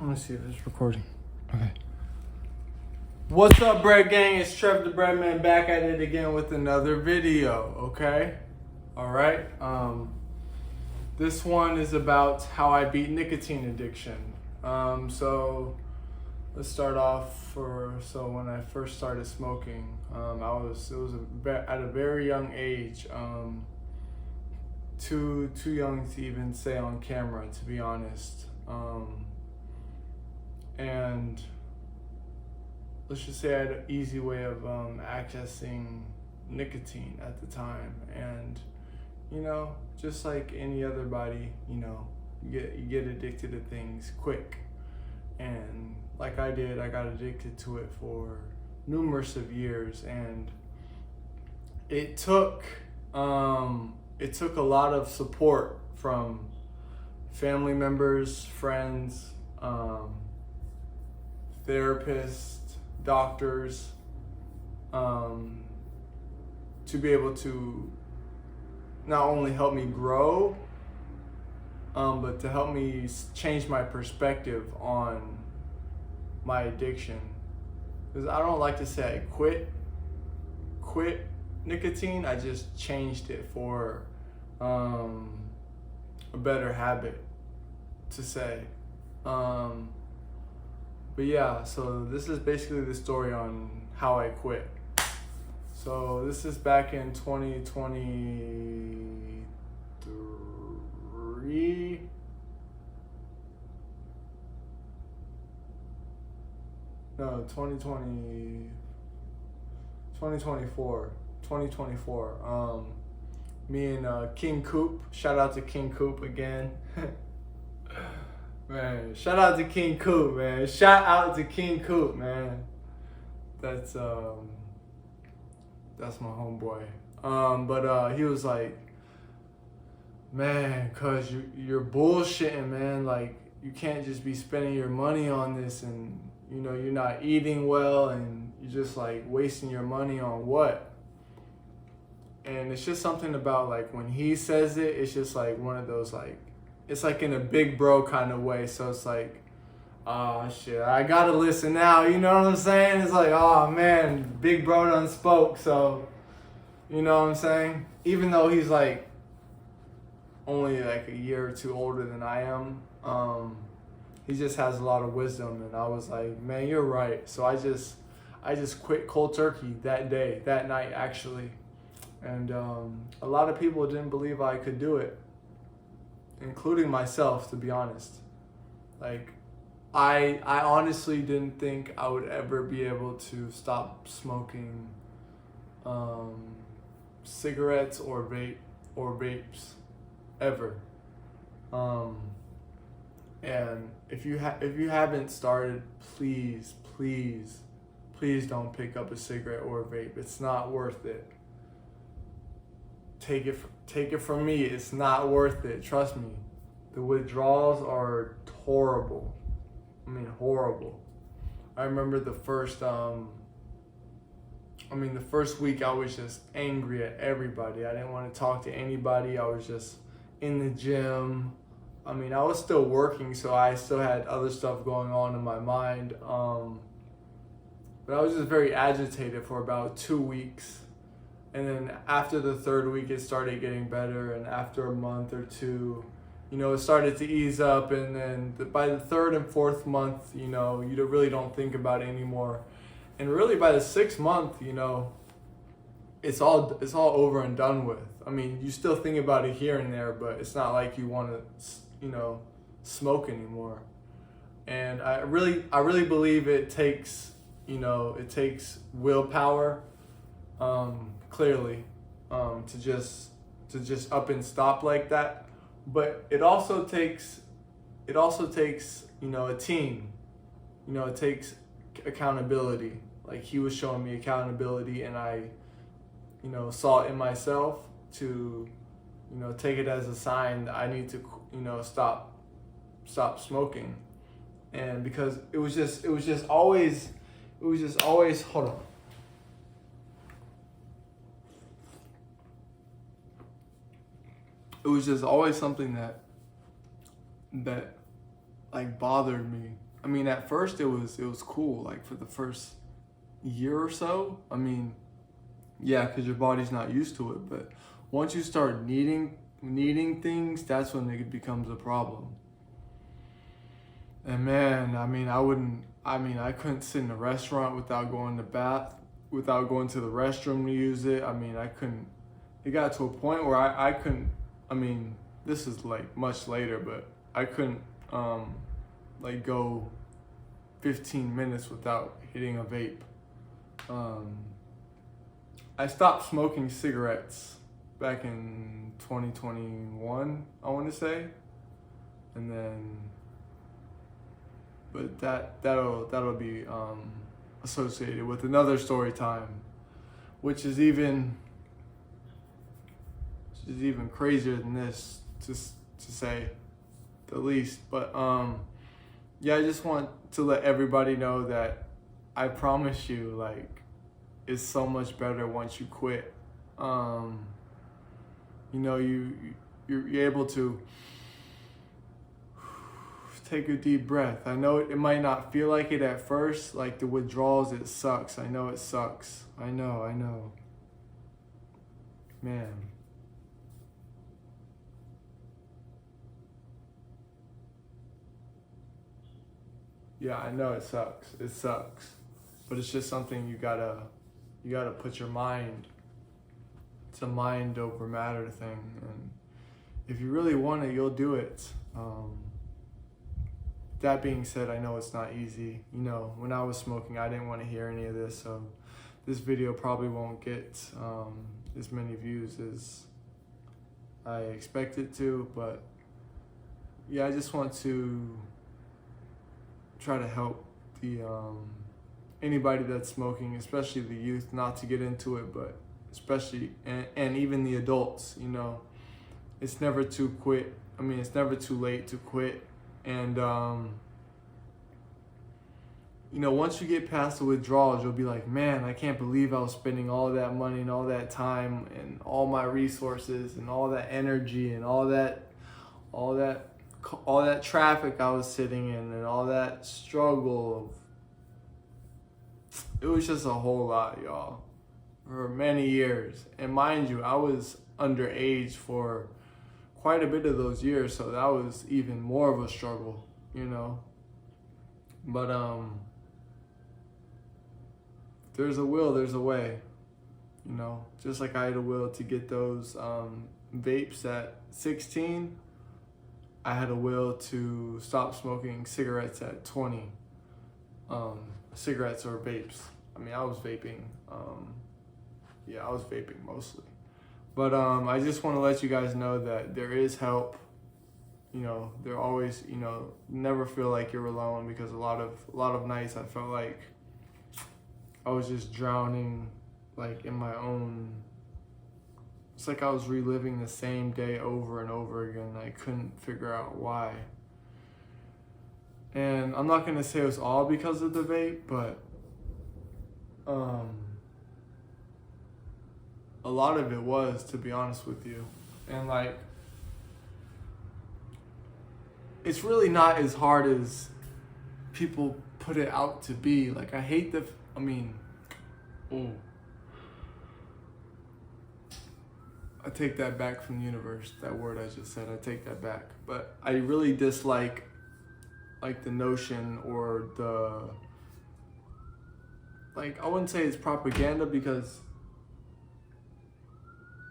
Let me see if it's recording. Okay. What's up, Bread Gang? It's Trevthebreadman back at it again with another video, okay? Alright. This one is about how I beat nicotine addiction. So let's start off so when I first started smoking, at a very young age, too young to even say on camera, to be honest. And let's just say I had an easy way of accessing nicotine at the time, and just like any other body, you get addicted to things quick, and like I did, I got addicted to it for numerous of years, and it took a lot of support from family members, friends, therapists, doctors, to be able to not only help me grow, but to help me change my perspective on my addiction. Because I don't like to say I quit nicotine. I just changed it for a better habit, to say. But yeah, so this is basically the story on how I quit. So this is back in 2023. No, 2024. Me and King Coop. Shout out to King Coop again. Man, shout out to King Coop, man. Shout out to King Coop, man. That's my homeboy. But he was like, man, cuz you're bullshitting, man. Like, you can't just be spending your money on this, and you're not eating well, and you're just like wasting your money on what? And it's just something about, like, when he says it, it's just like one of those, like, it's like in a big bro kind of way. So it's like, oh shit, I gotta listen now. You know what I'm saying? It's like, oh man, big bro done spoke. So, you know what I'm saying? Even though he's like only like a year or two older than I am, he just has a lot of wisdom. And I was like, man, you're right. So I just quit cold turkey that night actually. And a lot of people didn't believe I could do it, including myself, to be honest. Like, I honestly didn't think I would ever be able to stop smoking cigarettes or vapes ever. And if you haven't started, please don't pick up a cigarette or a vape. It's not worth it. Take it from me, it's not worth it. Trust me. The withdrawals are horrible. I mean, horrible. I remember the first week I was just angry at everybody. I didn't want to talk to anybody. I was just in the gym. I mean, I was still working, so I still had other stuff going on in my mind. But I was just very agitated for about 2 weeks. And then after the third week, it started getting better. And after a month or two, it started to ease up. And then by the third and fourth month, you really don't think about it anymore. And really by the 6th month, it's all over and done with. I mean, you still think about it here and there, but it's not like you want to, smoke anymore. And I really believe it takes willpower. Clearly, to just up and stop like that, but it also takes a team. It takes accountability. Like, he was showing me accountability, and I saw it in myself to take it as a sign that I need to stop smoking. And because it was just always hold on. It was just always something that like bothered me. I mean, at first it was cool, like for the first year or so. I mean, yeah, because your body's not used to it. But once you start needing things, that's when it becomes a problem. And man, I mean, I couldn't sit in a restaurant without going without going to the restroom to use it. I mean, I couldn't, it got to a point where I couldn't, I mean, this is like much later, but I couldn't, like go 15 minutes without hitting a vape. I stopped smoking cigarettes back in 2021, I want to say. And then, but that'll be associated with another story time, which is even crazier than this, to say the least. But yeah, I just want to let everybody know that I promise you, like, it's so much better once you quit. You know, you're able to take a deep breath. I know it might not feel like it at first, like the withdrawals, it sucks. I know it sucks. I know. Man. Yeah, I know it sucks. It sucks. But it's just something you gotta put your mind. It's a mind over matter thing. And if you really want it, you'll do it. That being said, I know it's not easy. You know, when I was smoking, I didn't want to hear any of this, so this video probably won't get as many views as I expect it to, but yeah, I just want to try to help the anybody that's smoking, especially the youth, not to get into it, but especially, and even the adults, you know, it's never too it's never too late to quit. And, you know, once you get past the withdrawals, you'll be like, man, I can't believe I was spending all that money and all that time and all my resources and all that energy and all that traffic I was sitting in and all that struggle. It was just a whole lot, y'all, for many years. And mind you, I was underage for quite a bit of those years, so that was even more of a struggle, you know. But there's a will, there's a way, you know. Just like I had a will to get those vapes at 16, I had a will to stop smoking cigarettes at 20. Cigarettes or vapes. I mean, I was vaping. I was vaping mostly. But I just want to let you guys know that there is help. You know, there always, you know, never feel like you're alone, because a lot of nights I felt like I was just drowning, like in my own. It's like I was reliving the same day over and over again. I couldn't figure out why. And I'm not gonna say it was all because of the vape, but a lot of it was, to be honest with you. And like, it's really not as hard as people put it out to be. Like, I hate I take that back from the universe, that word I just said, I take that back. But I really dislike, like, the notion or the, like, I wouldn't say it's propaganda, because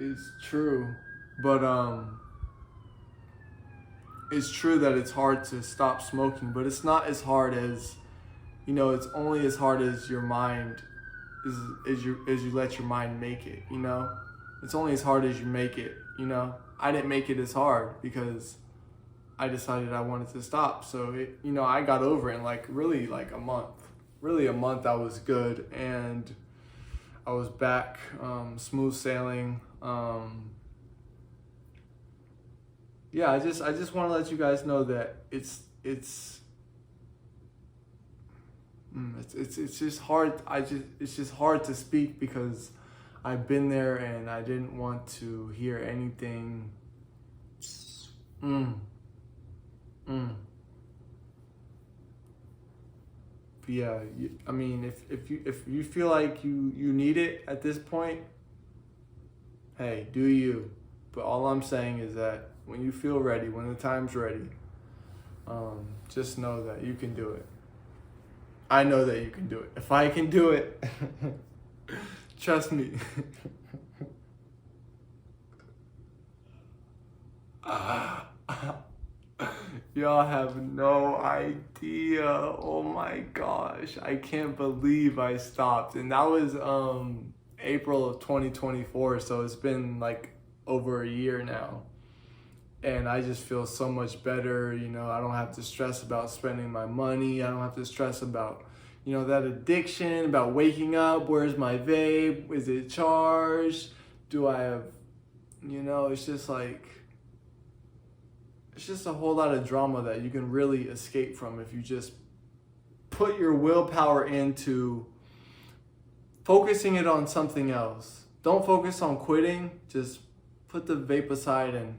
it's true, but it's true that it's hard to stop smoking, but it's not as hard as, you know, it's only as hard as your mind as you let your mind make it, you know? It's only as hard as you make it, you know? I didn't make it as hard because I decided I wanted to stop. So, you know, I got over it in like really like a month. Really a month I was good, and I was back, smooth sailing. Yeah, I just want to let you guys know that it's just hard. It's just hard to speak, because I've been there and I didn't want to hear anything. yeah, I mean, if you feel like you need it at this point, hey, do you. But all I'm saying is that when you feel ready, when the time's ready, just know that you can do it. I know that you can do it. If I can do it, trust me. Y'all have no idea. Oh my gosh. I can't believe I stopped. And that was April of 2024. So it's been like over a year now. And I just feel so much better. You know, I don't have to stress about spending my money. I don't have to stress about, you know, that addiction, about waking up. Where's my vape? Is it charged? Do I have, you know, it's just like, it's just a whole lot of drama that you can really escape from if you just put your willpower into focusing it on something else. Don't focus on quitting. Just put the vape aside and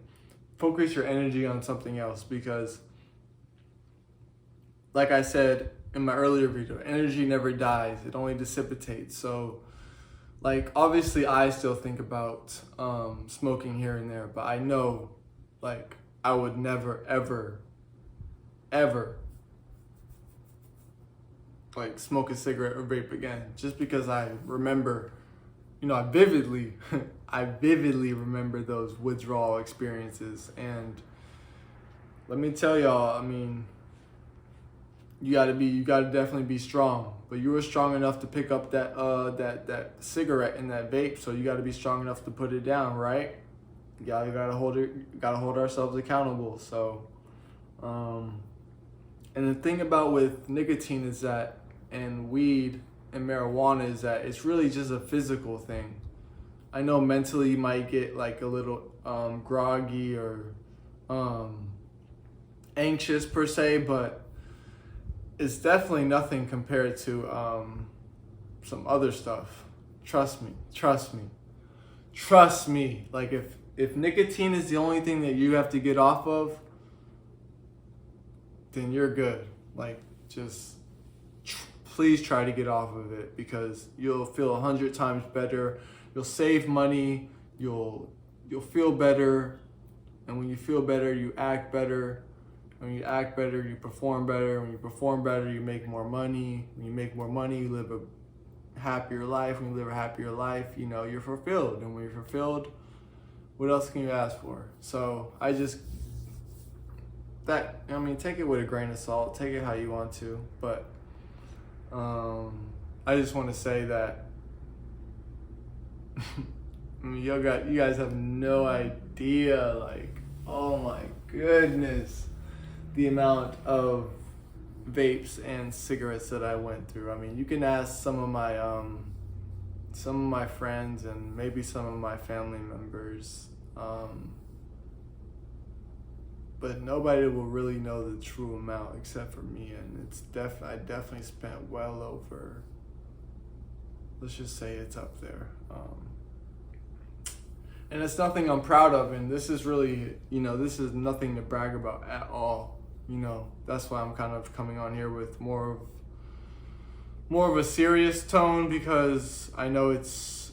focus your energy on something else, because like I said in my earlier video, energy never dies, it only dissipates. So like, obviously I still think about smoking here and there, but I know like I would never ever like smoke a cigarette or vape again, just because I remember, you know, I vividly remember those withdrawal experiences. And let me tell y'all, I mean, you gotta definitely be strong. But you were strong enough to pick up that cigarette and that vape, so you gotta be strong enough to put it down, right? You gotta hold ourselves accountable. So, and the thing about with nicotine is that, and weed and marijuana, is that it's really just a physical thing. I know mentally you might get like a little groggy or anxious per se, but it's definitely nothing compared to some other stuff. Trust me. Like if nicotine is the only thing that you have to get off of, then you're good. Like, just please try to get off of it, because you'll feel 100 times better. You'll save money. You'll feel better. And when you feel better, you act better. When you act better, you perform better. When you perform better, you make more money. When you make more money, you live a happier life. When you live a happier life, you know, you're fulfilled. And when you're fulfilled, what else can you ask for? So take it with a grain of salt. Take it how you want to. But I just want to say that I mean, you guys have no idea, like, oh my goodness, the amount of vapes and cigarettes that I went through. I mean, you can ask some of my friends and maybe some of my family members, but nobody will really know the true amount except for me. And I definitely spent well over, let's just say it's up there. And it's nothing I'm proud of, and this is really, you know, this is nothing to brag about at all. You know, that's why I'm kind of coming on here with more of a serious tone, because I know it's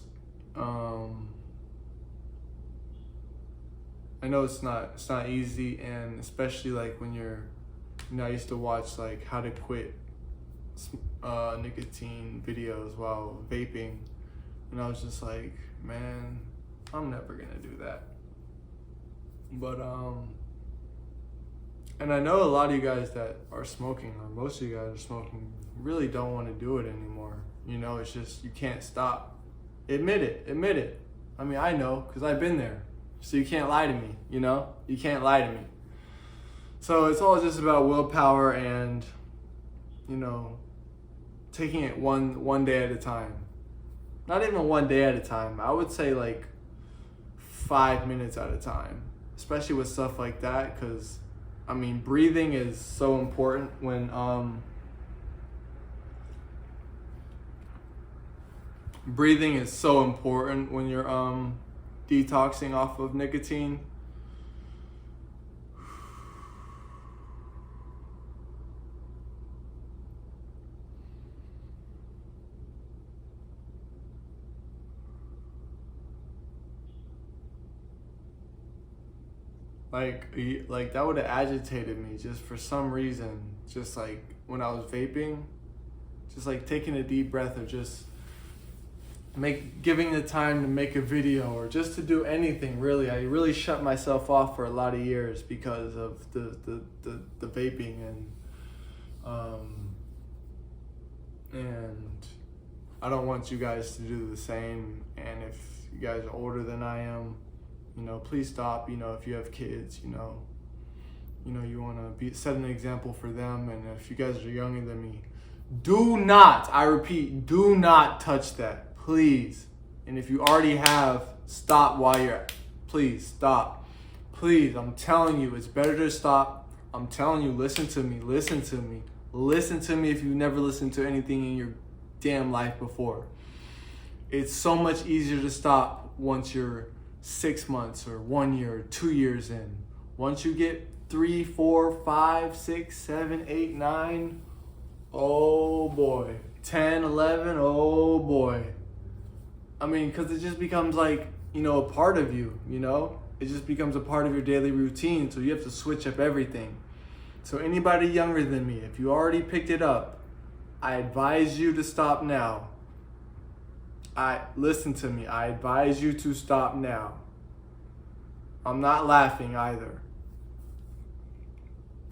not easy, and especially like when you're, you know, I used to watch like how to quit nicotine videos while vaping, and I was just like, man, I'm never gonna do that. But and I know a lot of you guys that are smoking, or most of you guys are smoking, really don't want to do it anymore. You know, it's just, you can't stop. Admit it. I mean, I know, because I've been there. So you can't lie to me, you know? You can't lie to me. So it's all just about willpower and, you know, taking it one day at a time. Not even one day at a time. I would say like 5 minutes at a time, especially with stuff like that, because I mean, breathing is so important when you're detoxing off of nicotine. Like that would have agitated me just for some reason. Just like when I was vaping, just like taking a deep breath or just giving the time to make a video or just to do anything really. I really shut myself off for a lot of years because of the vaping and I don't want you guys to do the same. And if you guys are older than I am, please stop. If you have kids, you want to set an example for them. And if you guys are younger than me, do not, I repeat, do not touch that, please. And if you already have, stop while you're, please stop. Please, I'm telling you, it's better to stop. I'm telling you, listen to me. Listen to me if you've never listened to anything in your damn life before. It's so much easier to stop once you're 6 months or 1 year or 2 years in. Once you get 3, 4, 5, 6, 7, 8, 9, oh boy, 10, 11, oh boy. I mean, because it just becomes like, a part of you, It just becomes a part of your daily routine, so you have to switch up everything. So anybody younger than me, if you already picked it up, I advise you to stop now. Listen to me, I advise you to stop now. I'm not laughing either,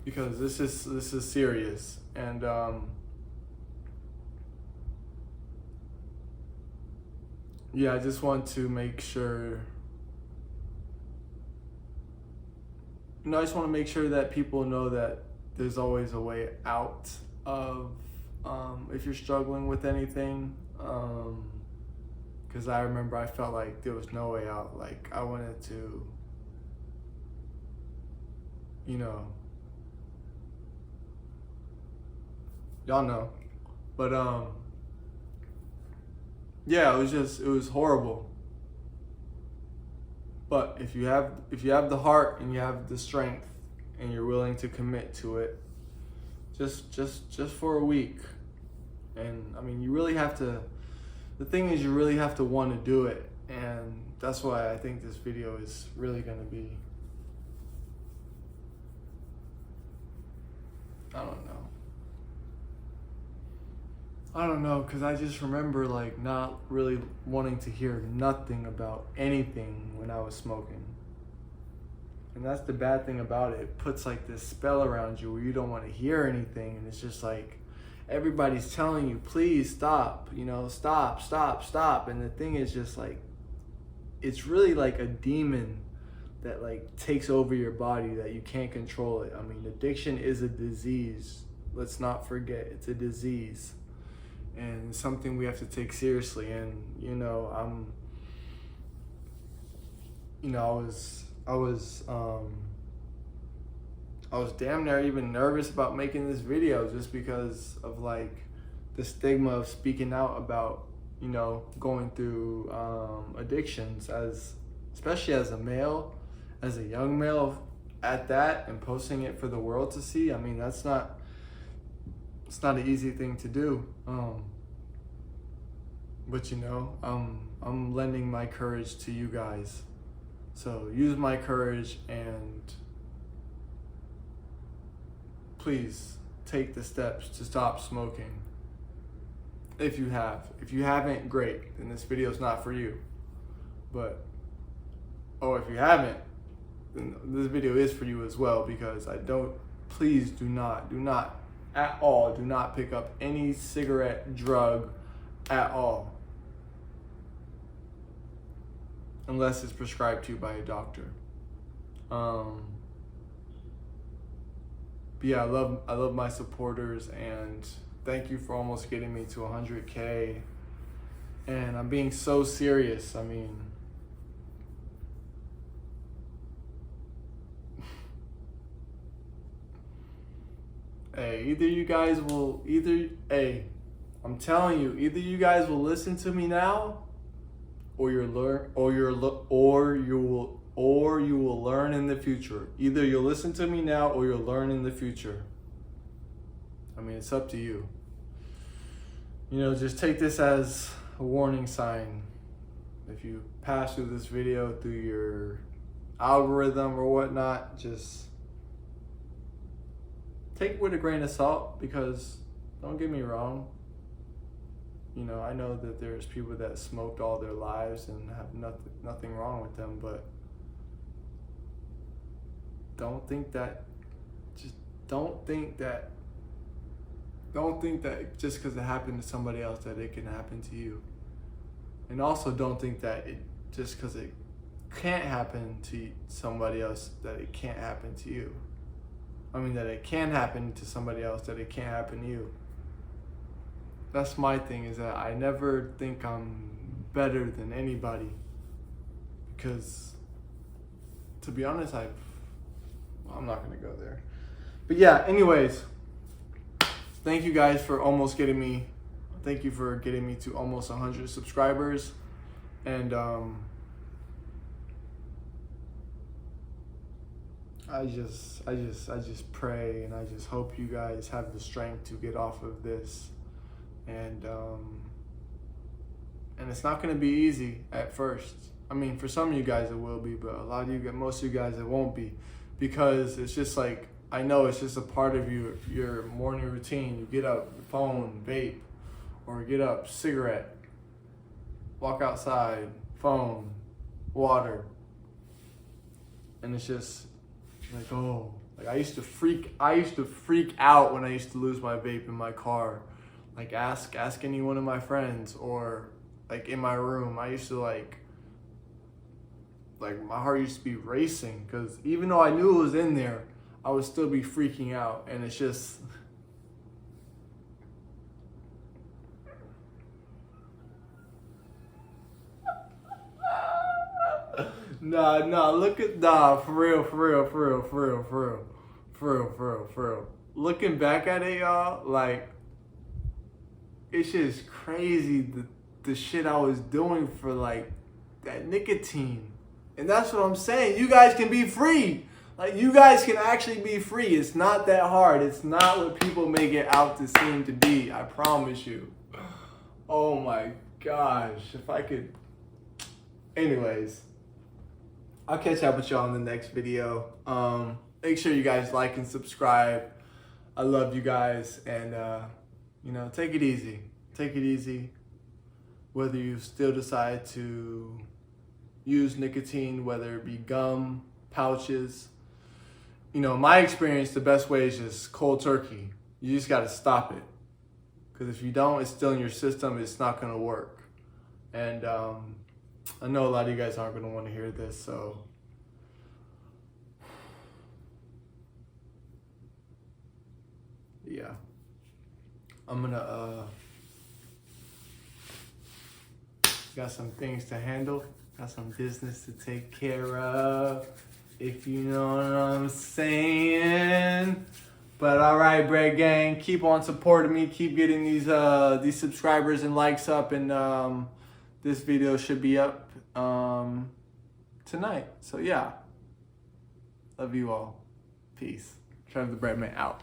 because this is serious. And I just want to make sure, I just want to make sure that people know that there's always a way out of, if you're struggling with anything. Because I remember I felt like there was no way out. Like I wanted to, y'all know. But it was horrible. But if you have the heart and you have the strength and you're willing to commit to it, just for a week. And I mean, you really have to, the thing is, you really have to want to do it. And that's why I think this video is really going to be, I don't know, because I just remember like not really wanting to hear nothing about anything when I was smoking. And that's the bad thing about it. It puts like this spell around you where you don't want to hear anything. And it's just like everybody's telling you, please stop, stop. And the thing is just like, it's really like a demon that like takes over your body that you can't control it. I mean, addiction is a disease. Let's not forget, it's a disease. And something we have to take seriously. And I was damn near even nervous about making this video just because of like the stigma of speaking out about going through addictions, especially as a male, as a young male at that, and posting it for the world to see. I mean, it's not an easy thing to do. But I'm lending my courage to you guys. So use my courage and please take the steps to stop smoking. If you have. If you haven't, great. Then this video is not for you. But, if you haven't, then this video is for you as well, because please do not at all, do not pick up any cigarette, drug at all. Unless it's prescribed to you by a doctor. But yeah, I love my supporters, and thank you for almost getting me to 100K. And I'm being so serious. I mean, I'm telling you, either you guys will listen to me now, or you will learn in the future. Either you'll listen to me now or you'll learn in the future. I mean, it's up to you. Just take this as a warning sign. If you pass through this video through your algorithm or whatnot, just take it with a grain of salt, because don't get me wrong, you know, I know that there's people that smoked all their lives and have nothing wrong with them, but don't think that just because it happened to somebody else that it can happen to you. And also don't think that just because it can't happen to somebody else that it can't happen to you. I mean, that it can happen to somebody else that it can't happen to you. That's my thing, is that I never think I'm better than anybody, because to be honest, I'm not gonna go there. But yeah, anyways, thank you guys for getting me to almost 100 subscribers. And I just pray and I just hope you guys have the strength to get off of this. And it's not gonna be easy at first. I mean, for some of you guys it will be, but most of you guys it won't be, because it's just like, I know it's just a part of your morning routine. You get up, phone, vape, or get up, cigarette, walk outside, phone, water, and it's just like, oh, like I used to freak out when I used to lose my vape in my car. Like ask any one of my friends, or like in my room, I used to like my heart used to be racing, because even though I knew it was in there, I would still be freaking out. And it's just, for real. Looking back at it, y'all, like, it's just crazy the shit I was doing for like that nicotine. And that's what I'm saying. You guys can be free. Like, you guys can actually be free. It's not that hard. It's not what people make it out to seem to be. I promise you. Oh my gosh. If I could. Anyways, I'll catch up with y'all in the next video. Make sure you guys like and subscribe. I love you guys. And, take it easy. Take it easy. Whether you still decide to use nicotine, whether it be gum, pouches. My experience, the best way is just cold turkey. You just got to stop it. Because if you don't, it's still in your system. It's not going to work. And I know a lot of you guys aren't going to want to hear this, so. Yeah. I'm going to, got some things to handle. Got some business to take care of, if you know what I'm saying. But all right, Bread Gang, keep on supporting me. Keep getting these subscribers and likes up, and this video should be up tonight. So yeah, love you all. Peace. Trevthebreadman out.